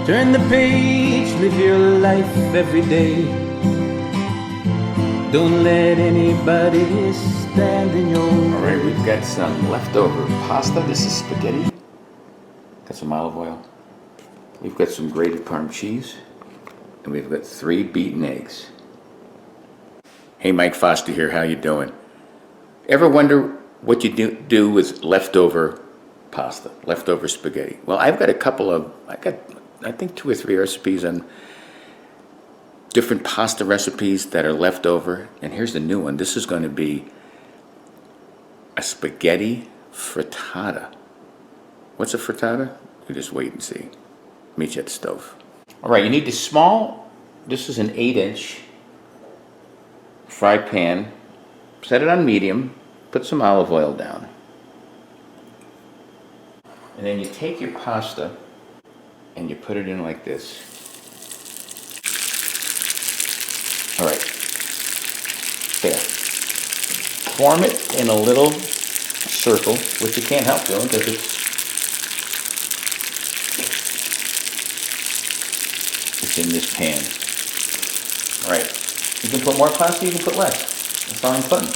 Turn the page, live your life every day. Don't let anybody stand in your way. All right, we've got some leftover pasta. This is spaghetti. Got some olive oil. We've got some grated parm cheese. And we've got 3 beaten eggs. Hey, Mike Foster here. How you doing? Ever wonder what you do with leftover pasta, leftover spaghetti? Well, I've got I think 2 or 3 recipes on different pasta recipes that are left over. And here's the new one. This is going to be a spaghetti frittata. What's a frittata? You just wait and see. Meet you at the stove. All right, you need this is an 8-inch fry pan. Set it on medium. Put some olive oil down. And then you take your pasta and you put it in like this. All right, there. Form it in a little circle, which you can't help doing because it's in this pan. All right, you can put more pasta, you can put less. That's all I'm putting.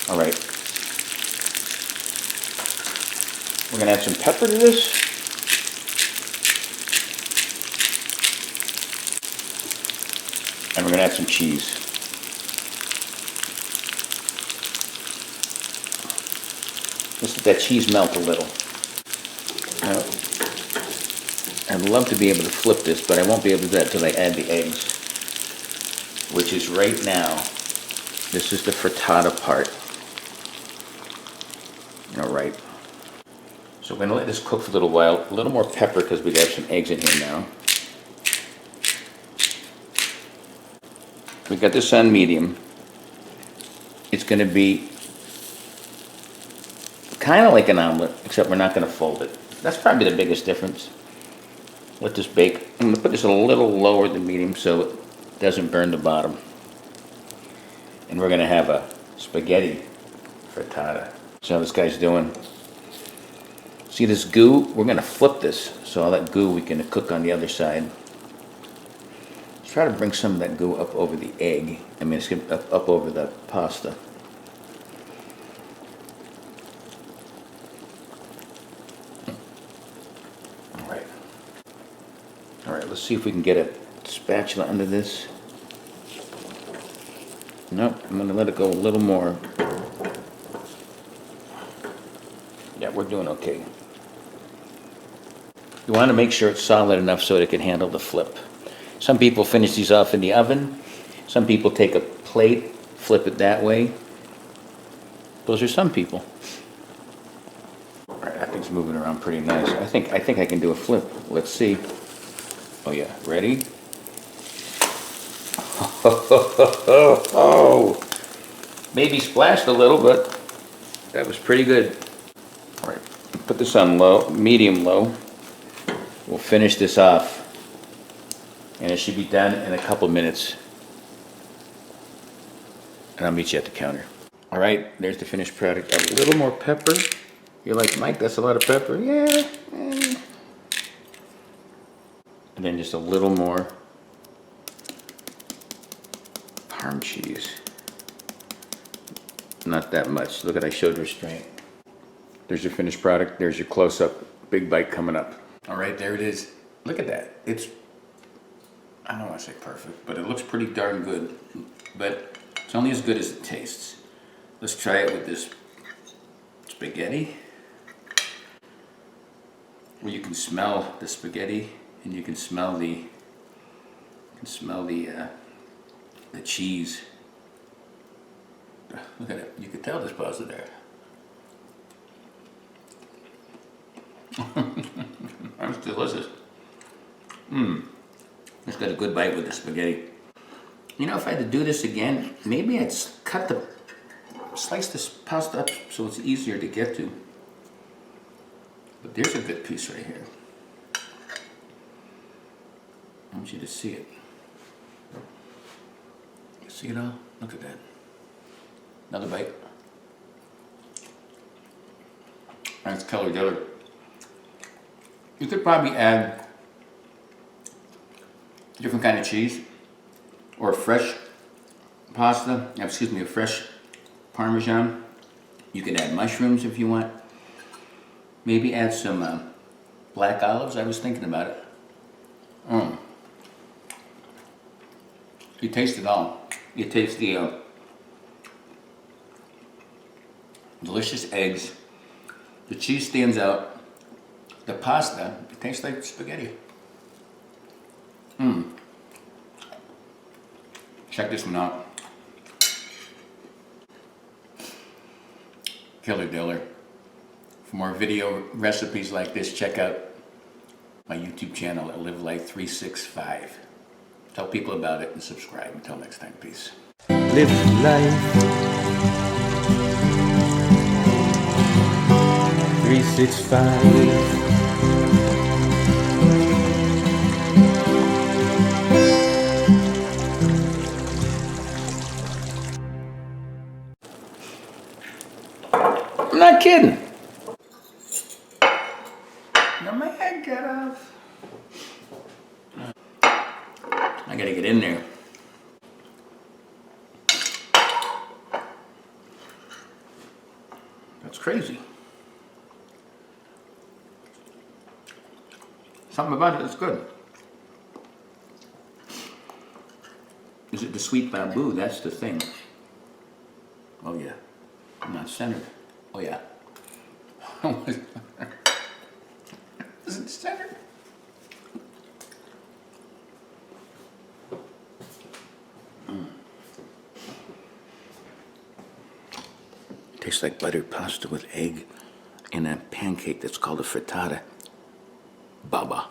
All right, we're gonna add some pepper to this. And we're going to add some cheese. Just let that cheese melt a little. Now, I'd love to be able to flip this, but I won't be able to do that until I add the eggs. Which is right now, this is the frittata part. All right. So we're going to let this cook for a little while. A little more pepper because we got some eggs in here now. We've got this on medium. It's going to be kind of like an omelet, except we're not going to fold it. That's probably the biggest difference. Let this bake. I'm going to put this a little lower than medium so it doesn't burn the bottom. And we're going to have a spaghetti frittata. See how this guy's doing? See this goo? We're going to flip this so all that goo we can cook on the other side. Try to bring some of that goo up over the egg. I mean, it's up over the pasta. All right. All right, let's see if we can get a spatula under this. Nope, I'm going to let it go a little more. Yeah, we're doing okay. You want to make sure it's solid enough so that it can handle the flip. Some people finish these off in the oven. Some people take a plate, flip it that way. Those are some people. All right, that thing's moving around pretty nice. I think I can do a flip. Let's see. Oh yeah, ready? Oh, maybe splashed a little, but that was pretty good. All right, put this on low, medium low. We'll finish this off. And it should be done in a couple minutes. And I'll meet you at the counter. All right, there's the finished product. A little more pepper. You're like, Mike, that's a lot of pepper. Yeah. And then just a little more parm cheese. Not that much. Look at, I showed restraint. There's your finished product. There's your close-up. Big bite coming up. All right, there it is. Look at that. I don't want to say perfect, but it looks pretty darn good. But it's only as good as it tastes. Let's try it with this spaghetti. Where you can smell the spaghetti and you can smell the cheese. Look at it. You can tell there's pasta there. That's delicious. It's got a good bite with the spaghetti. You know, if I had to do this again, maybe I'd slice this pasta up so it's easier to get to. But there's a good piece right here. I want you to see it. You see it all? Look at that. Another bite. Nice color diller. You could probably add different kind of cheese, or fresh pasta, excuse me, a fresh Parmesan. You can add mushrooms if you want. Maybe add some black olives. I was thinking about it. You taste it all. You taste the delicious eggs. The cheese stands out. The pasta, it tastes like spaghetti. Check this one out. Killer diller. For more video recipes like this, check out my YouTube channel at Live Life 365. Tell people about it and subscribe. Until next time, peace. Live life 365. I'm not kidding. No, man, get off. I gotta get in there. That's crazy. Something about it is good. Is it the sweet bamboo? That's the thing. Oh yeah. I'm not centered. Oh yeah. Is it centered? Tastes like buttered pasta with egg in a pancake that's called a frittata. Baba.